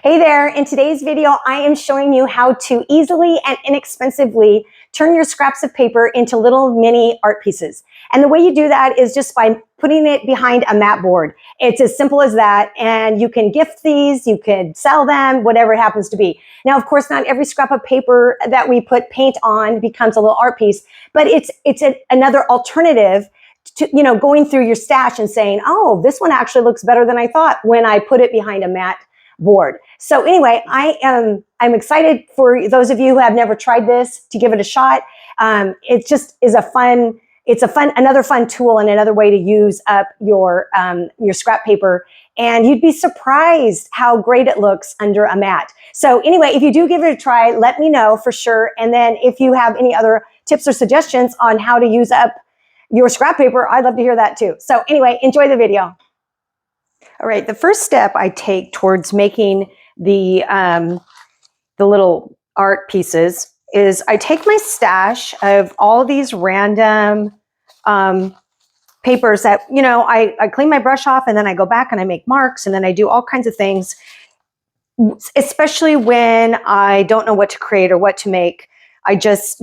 Hey there, in today's video, I am showing you how to easily and inexpensively turn your scraps of paper into little mini art pieces. And the way you do that is just by putting it behind a mat board. It's as simple as that, and you can gift these, you can sell them, whatever it happens to be. Now, of course, not every scrap of paper that we put paint on becomes a little art piece, but it's another alternative to, going through your stash and saying, oh, this one actually looks better than I thought when I put it behind a mat board. So anyway, I'm excited for those of you who have never tried this to give it a shot. It just is another fun tool and another way to use up your scrap paper. And you'd be surprised how great it looks under a mat. So anyway, if you do give it a try, let me know for sure. And then if you have any other tips or suggestions on how to use up your scrap paper, I'd love to hear that too. So anyway, enjoy the video. All right, the first step I take towards making the little art pieces is I take my stash of all of these random papers that, I clean my brush off and then I go back and I make marks and then I do all kinds of things, especially when I don't know what to create or what to make. I just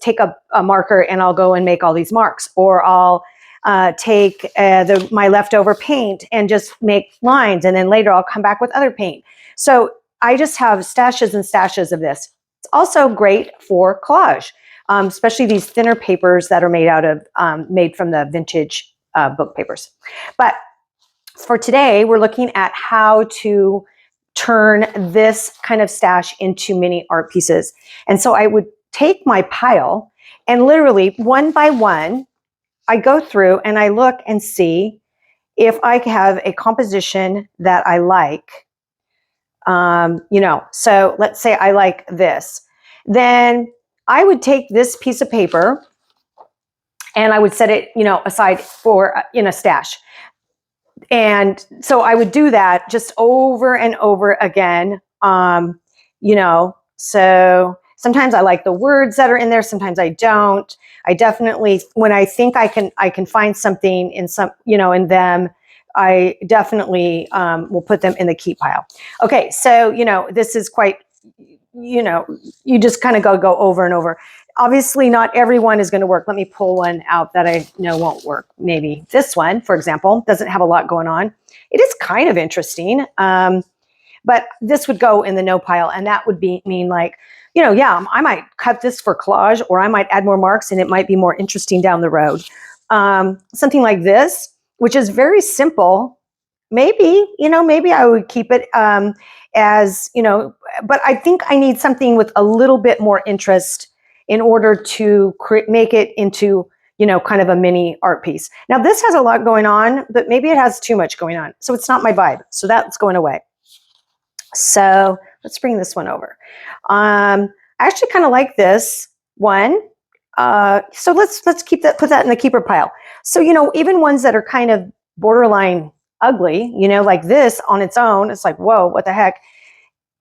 take a marker and I'll go and make all these marks, or I'll take my leftover paint and just make lines, and then later I'll come back with other paint. So I just have stashes and stashes of this. It's also great for collage, especially these thinner papers that are made from the vintage book papers. But for today, we're looking at how to turn this kind of stash into mini art pieces. And so I would take my pile and literally one by one, I go through and I look and see if I have a composition that I like. So let's say I like this. Then I would take this piece of paper and I would set it, aside for in a stash. And so I would do that just over and over again. So sometimes I like the words that are in there. Sometimes I don't. I definitely, when I think I can find something in in them, I definitely will put them in the keep pile. Okay, so this is quite, you just kind of go over and over. Obviously, not everyone is going to work. Let me pull one out that I know won't work. Maybe this one, for example, doesn't have a lot going on. It is kind of interesting, but this would go in the no pile, and that would mean like, I might cut this for collage, or I might add more marks, and it might be more interesting down the road. Something like this, which is very simple. Maybe I would keep it but I think I need something with a little bit more interest in order to make it into, kind of a mini art piece. Now this has a lot going on, but maybe it has too much going on. So it's not my vibe. So that's going away. So let's bring this one over. I actually kind of like this one. So let's put that in the keeper pile. So, even ones that are kind of borderline ugly, like this on its own, it's like, whoa, what the heck?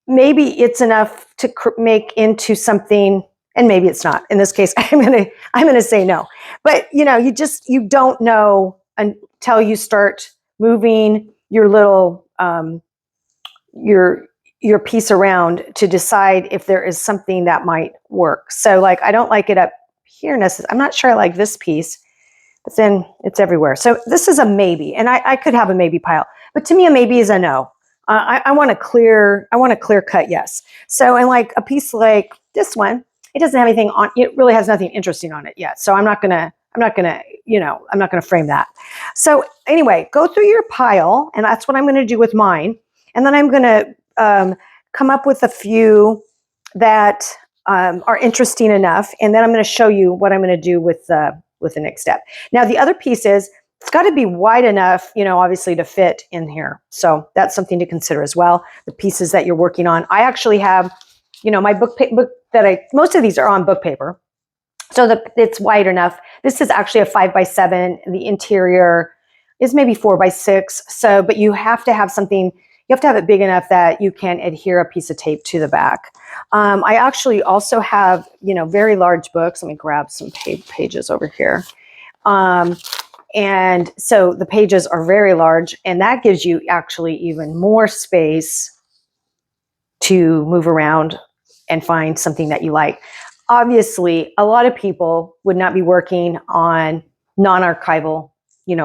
Maybe it's enough to make into something, and maybe it's not. In this case, I'm gonna say no. But you don't know until you start moving your little your piece around to decide if there is something that might work. So like, I don't like it up here necessarily. I'm not sure I like this piece, but then it's everywhere. So this is a maybe, and I could have a maybe pile, but to me a maybe is a no. I want a clear cut yes. So, and like a piece like this one, it doesn't have anything on it, really has nothing interesting on it yet. So I'm not gonna frame that. So anyway, go through your pile, and that's what I'm gonna do with mine. And then I'm gonna come up with a few that are interesting enough, and then I'm gonna show you what I'm gonna do with the next step. Now the other piece is, it's got to be wide enough, obviously, to fit in here. So that's something to consider as well. The pieces that you're working on. I actually have, my book that most of these are on book paper. So it's wide enough. This is actually a 5x7. And the interior is maybe 4x6. So, but you have to have something, you have to have it big enough that you can adhere a piece of tape to the back. I actually also have, very large books. Let me grab some pages over here. And so the pages are very large, and that gives you actually even more space to move around and find something that you like. Obviously, a lot of people would not be working on non-archival,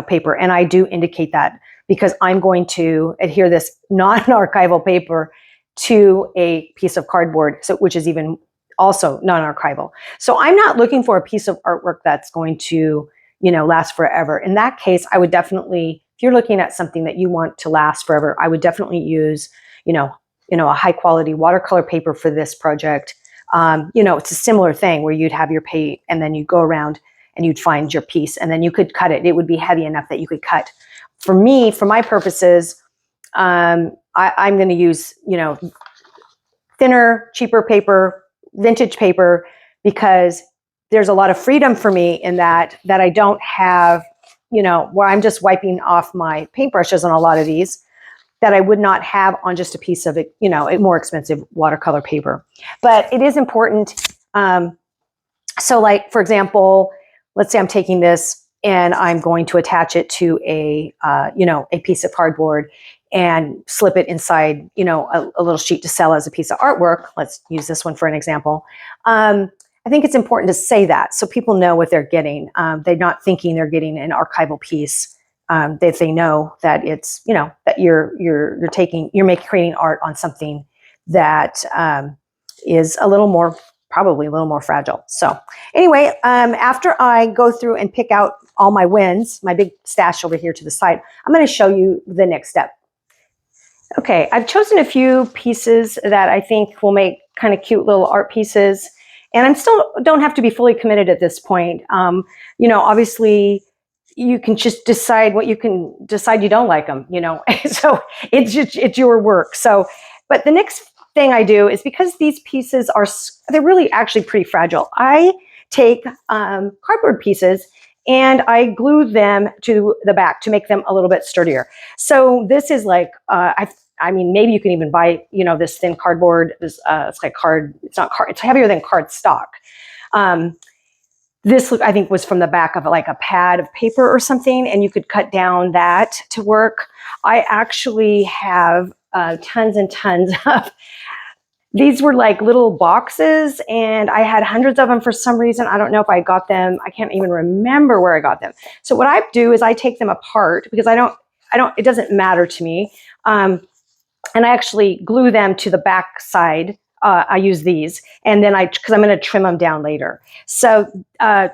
paper. And I do indicate that because I'm going to adhere this non-archival paper to a piece of cardboard, which is even also non-archival. So I'm not looking for a piece of artwork that's going to, last forever. In that case, I would definitely, if you're looking at something that you want to last forever, I would definitely use, a high quality watercolor paper for this project. It's a similar thing where you'd have your paint and then you go around and you'd find your piece and then you could cut it. It would be heavy enough that you could cut. For me, for my purposes, I'm going to use, thinner, cheaper paper, vintage paper, because there's a lot of freedom for me in that I don't have, where I'm just wiping off my paintbrushes on a lot of these that I would not have on just a piece of it, a more expensive watercolor paper. But it is important. So like, for example, let's say I'm taking this and I'm going to attach it to a piece of cardboard and slip it inside, a little sheet to sell as a piece of artwork. Let's use this one for an example. I think it's important to say that so people know what they're getting. They're not thinking they're getting an archival piece. They know that it's, that you're creating art on something that is probably a little more fragile. So anyway, after I go through and pick out all my wins, my big stash over here to the side, I'm going to show you the next step. Okay, I've chosen a few pieces that I think will make kind of cute little art pieces. And I'm still don't have to be fully committed at this point. Obviously, you can just decide you don't like them, so it's your work. So, but the next thing I do is, because these pieces they're really actually pretty fragile, I take cardboard pieces and I glue them to the back to make them a little bit sturdier. So this is like, maybe you can even buy, this thin cardboard. It's like it's heavier than cardstock. This, I think, was from the back of like a pad of paper or something, and you could cut down that to work. I actually have tons and tons of, these were like little boxes, and I had hundreds of them for some reason. I don't know if I got them. I can't even remember where I got them. So what I do is I take them apart because it doesn't matter to me. And I actually glue them to the back side. I use these, and then because I'm going to trim them down later. So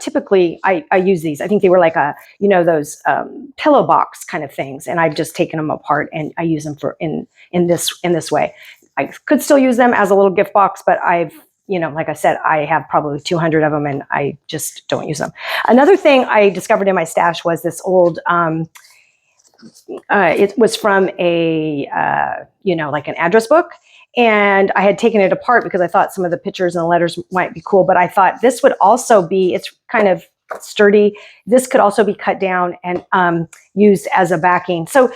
typically I use these. I think they were like those pillow box kind of things, and I've just taken them apart and I use them in this way. I could still use them as a little gift box, but I've, like I said, I have probably 200 of them and I just don't use them. Another thing I discovered in my stash was this old, it was from a, like an address book. And I had taken it apart because I thought some of the pictures and the letters might be cool, but I thought this would also be, it's kind of sturdy. This could also be cut down and used as a backing. So,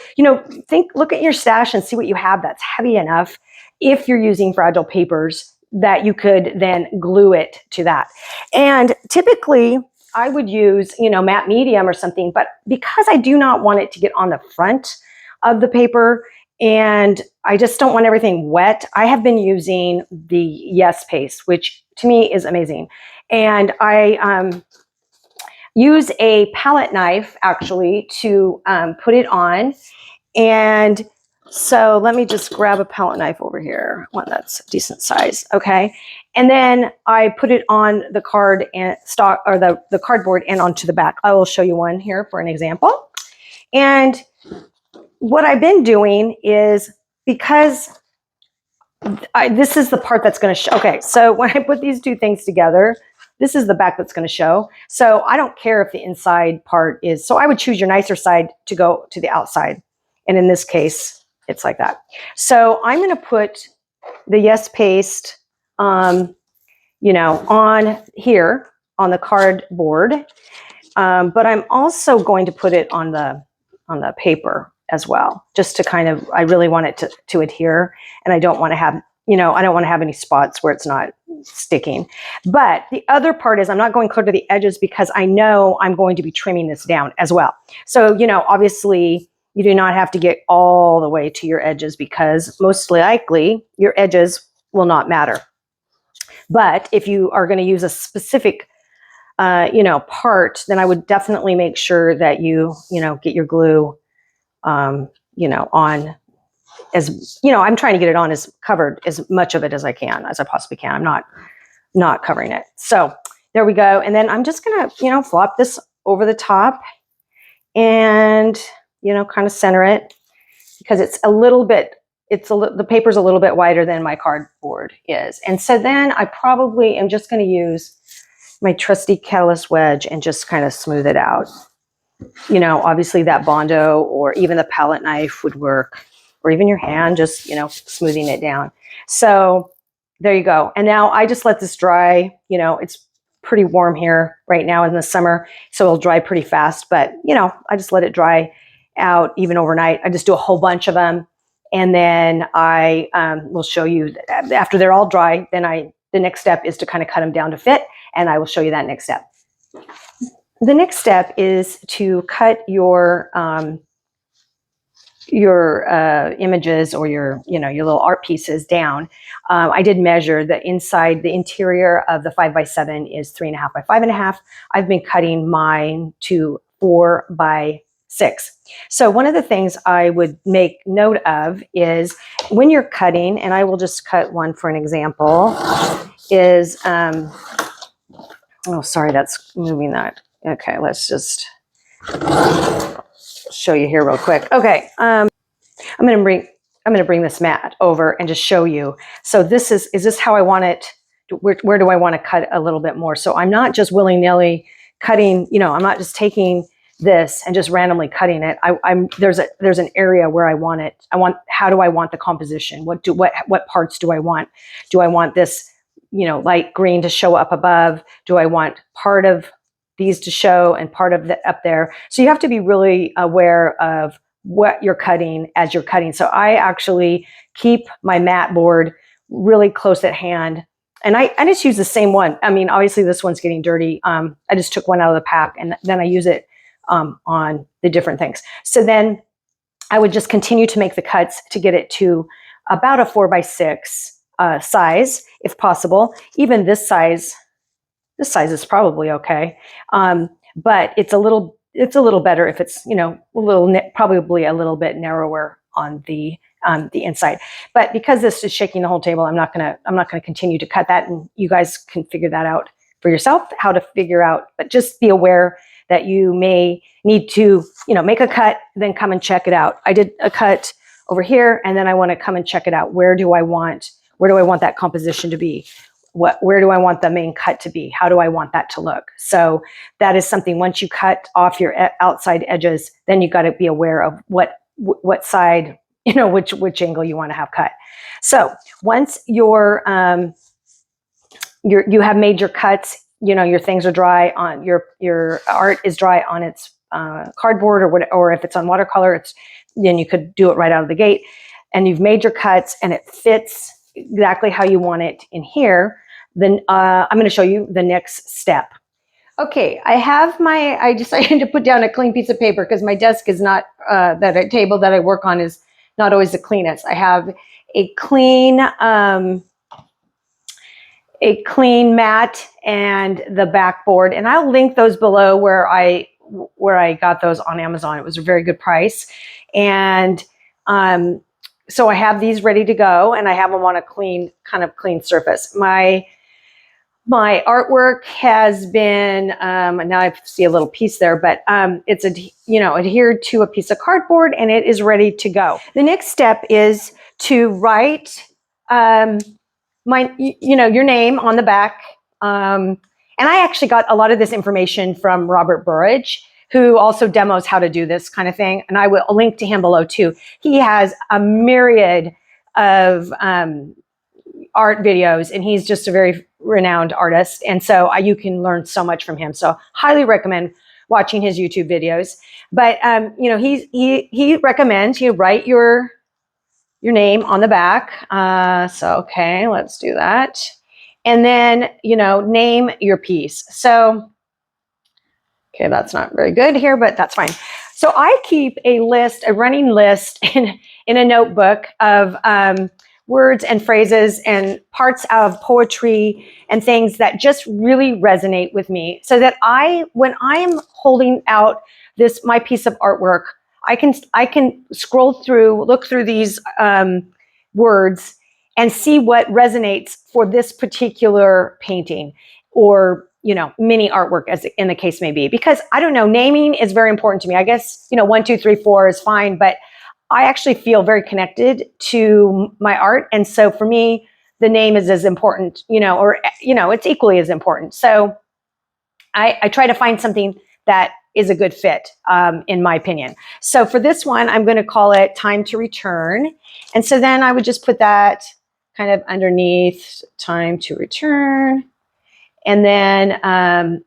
look at your stash and see what you have that's heavy enough, if you're using fragile papers, that you could then glue it to that. And typically I would use, matte medium or something, but because I do not want it to get on the front of the paper, and I just don't want everything wet, I have been using the Yes paste, which to me is amazing. And I use a palette knife actually to put it on. And so let me just grab a palette knife over here, one that's decent size. Okay. And then I put it on the card and stock, or the cardboard, and onto the back. I will show you one here for an example. And what I've been doing is, because this is the part that's going to show. Okay. So when I put these two things together, this is the back that's going to show. So I don't care if the inside part is, so I would choose your nicer side to go to the outside. And in this case, it's like that. So I'm going to put the Yes paste, on here on the cardboard. But I'm also going to put it on the paper as well, just to kind of, I really want it to adhere, and I don't want to have, I don't want to have any spots where it's not sticking. But the other part is I'm not going clear to the edges because I know I'm going to be trimming this down as well. So, obviously, You do not have to get all the way to your edges because most likely your edges will not matter. But if you are going to use a specific part, then I would definitely make sure that you get your glue, on as, I'm trying to get it on as covered as much of it as I can, as I possibly can. I'm not covering it. So there we go. And then I'm just going to, flop this over the top and, kind of center it because it's a little bit, the paper's a little bit wider than my cardboard is. And so then I probably am just going to use my trusty catalyst wedge and just kind of smooth it out. Obviously that Bondo or even the palette knife would work, or even your hand, just, smoothing it down. So there you go. And now I just let this dry. It's pretty warm here right now in the summer, so it'll dry pretty fast, but I just let it dry out even overnight. I just do a whole bunch of them. And then I will show you after they're all dry, then the next step is to kind of cut them down to fit. And I will show you that next step. The next step is to cut your images or your little art pieces down. I did measure the interior of the 5x7 is 3.5 by 5.5. I've been cutting mine to 4 by 6. So one of the things I would make note of is when you're cutting, and I will just cut one for an example, is, oh, sorry, that's moving that. Okay, let's just show you here real quick. Okay, I'm going to bring this mat over and just show you. So is this how I want it? Where do I want to cut a little bit more? So I'm not just willy-nilly cutting, I'm not just taking this and just randomly cutting it. There's an area where I want it. How do I want the composition? What parts do I want? Do I want this, light green to show up above? Do I want part of these to show and part of the up there? So you have to be really aware of what you're cutting as you're cutting. So I actually keep my mat board really close at hand. And I just use the same one. I mean, obviously this one's getting dirty. I just took one out of the pack and then I use it on the different things. So then I would just continue to make the cuts to get it to about a 4x6 size, if possible. Even this size is probably okay. But it's a little better if it's, probably a little bit narrower on the inside. But because this is shaking the whole table, I'm not gonna continue to cut that, and you guys can figure that out for yourself, how to figure out, but just be aware that you may need to, make a cut, then come and check it out. I did a cut over here, and then I want to come and check it out. Where do I want that composition to be? Where do I want the main cut to be? How do I want that to look? So that is something, once you cut off your outside edges, then you got to be aware of what side, which angle you want to have cut. So once you have made your cuts, your things are dry on your art is dry on its cardboard or if it's on watercolor, then you could do it right out of the gate, and you've made your cuts and it fits exactly how you want it in here. Then I'm going to show you the next step. Okay, I decided to put down a clean piece of paper because my desk is not, that table that I work on is not always the cleanest. I have a clean mat and the backboard, and I'll link those below where I got those on Amazon. It was a very good price. And so I have these ready to go, and I have them on a clean surface. My artwork has been, now I see a little piece there, but it's adhered to a piece of cardboard, and it is ready to go. The next step is to write your name on the back. And I actually got a lot of this information from Robert Burridge, who also demos how to do this kind of thing. And I will link to him below too. He has a myriad of art videos, and he's just a very renowned artist. And so you can learn so much from him. So highly recommend watching his YouTube videos. But he recommends you write your name on the back. So okay, let's do that. And then name your piece. So okay, that's not very good here, but that's fine. So I keep a running list in a notebook of words and phrases and parts of poetry and things that just really resonate with me, so that when I'm holding out my piece of artwork, I can scroll through, look through these words and see what resonates for this particular painting, or mini artwork, as in the case may be. Because I don't know, naming is very important to me. I guess 1, 2, 3, 4 is fine, but I actually feel very connected to my art, and so for me, the name is as important, or it's equally as important. So I try to find something that is a good fit, in my opinion. So for this one, I'm going to call it Time to Return, and so then I would just put that kind of underneath Time to Return. And then I'm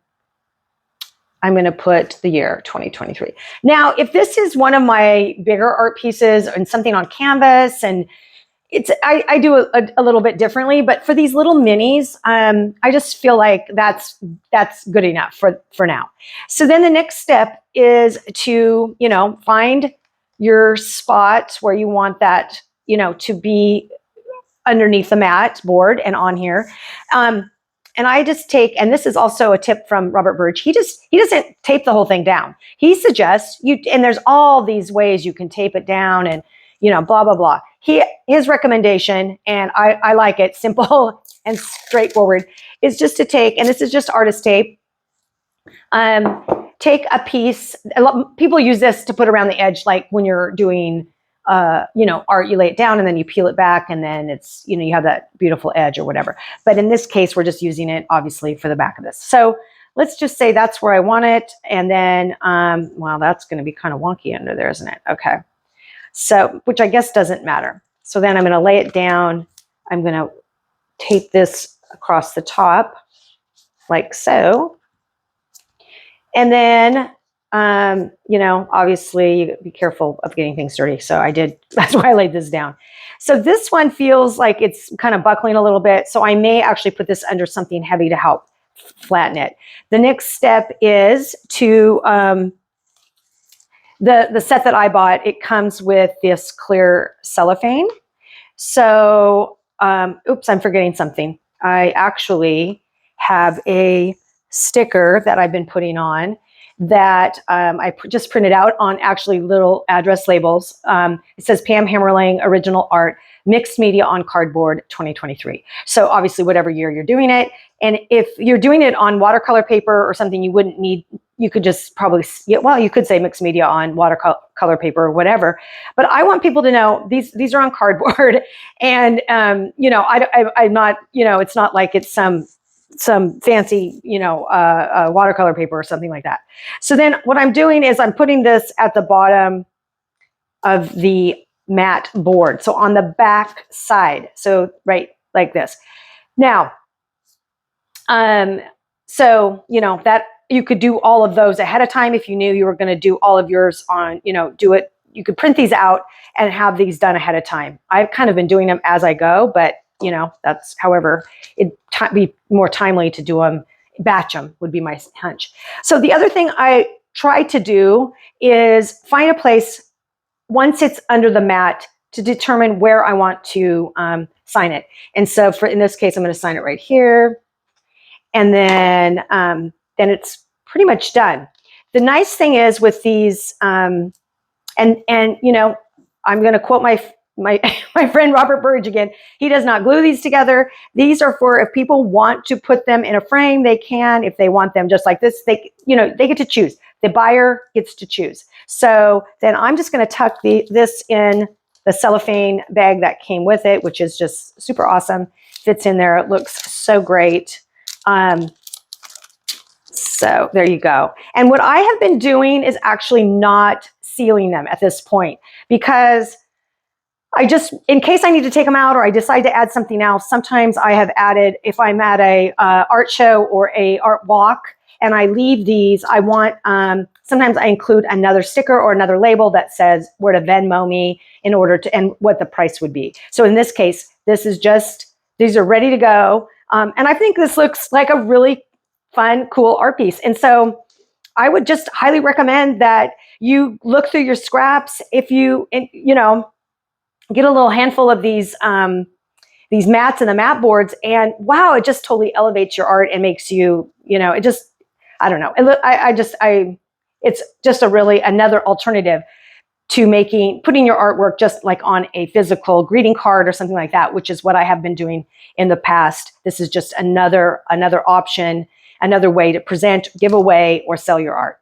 going to put the year 2023. Now, if this is one of my bigger art pieces and something on canvas, and I do a little bit differently, but for these little minis, I just feel like that's good enough for now. So then the next step is to, find your spot where you want that, to be underneath the mat board and on here. And I just take, and this is also a tip from Robert Birch. He doesn't tape the whole thing down. He suggests and there's all these ways you can tape it down, and blah blah blah. His recommendation, and I like it, simple and straightforward, is just to take, and this is just artist tape. Take a piece. People use this to put around the edge, like when you're doing art, you lay it down and then you peel it back, and then it's, you have that beautiful edge or whatever. But in this case, we're just using it obviously for the back of this. So let's just say that's where I want it. And then, well, that's going to be kind of wonky under there, isn't it? Okay. So, which I guess doesn't matter. So then I'm going to lay it down. I'm going to tape this across the top like so. And then, obviously you be careful of getting things dirty. So that's why I laid this down. So this one feels like it's kind of buckling a little bit. So I may actually put this under something heavy to help flatten it. The next step is to, the set that I bought, it comes with this clear cellophane. So, oops, I'm forgetting something. I actually have a sticker that I've been putting on that I just printed out on actually little address labels. It says Pam Hammerling Original Art, Mixed Media on Cardboard 2023. So obviously whatever year you're doing it. And if you're doing it on watercolor paper or something, you wouldn't need, you could just probably, you could say mixed media on watercolor paper or whatever. But I want people to know these are on cardboard, and I'm not, it's not like it's some fancy, watercolor paper or something like that. So then what I'm doing is I'm putting this at the bottom of the mat board. So on the back side. So right like this. Now, so, that you could do all of those ahead of time if you knew you were going to do all of yours on, do it. You could print these out and have these done ahead of time. I've kind of been doing them as I go, but that's, however, it'd be more timely to do them, batch them would be my hunch. So the other thing I try to do is find a place once it's under the mat to determine where I want to sign it. And so in this case, I'm going to sign it right here. And then it's pretty much done. The nice thing is with these, and I'm going to quote my friend Robert Burge again. He does not glue these together. These are for if people want to put them in a frame, they can. If they want them just like this, they get to choose. The buyer gets to choose. So then I'm just going to tuck this in the cellophane bag that came with it, which is just super awesome. Fits in there. It looks so great. So there you go. And what I have been doing is actually not sealing them at this point, because in case I need to take them out or I decide to add something else, sometimes I have added, if I'm at a art show or a art walk and I leave these, I want, sometimes I include another sticker or another label that says where to Venmo me in order to, and what the price would be. So in this case, these are ready to go. And I think this looks like a really fun, cool art piece. And so I would just highly recommend that You look through your scraps. If you, you know, get a little handful of these mats and the mat boards, and wow, it just totally elevates your art and makes you, you know, it just, I don't know. It's just a really another alternative to putting your artwork just like on a physical greeting card or something like that, which is what I have been doing in the past. This is just another option, another way to present, give away, or sell your art.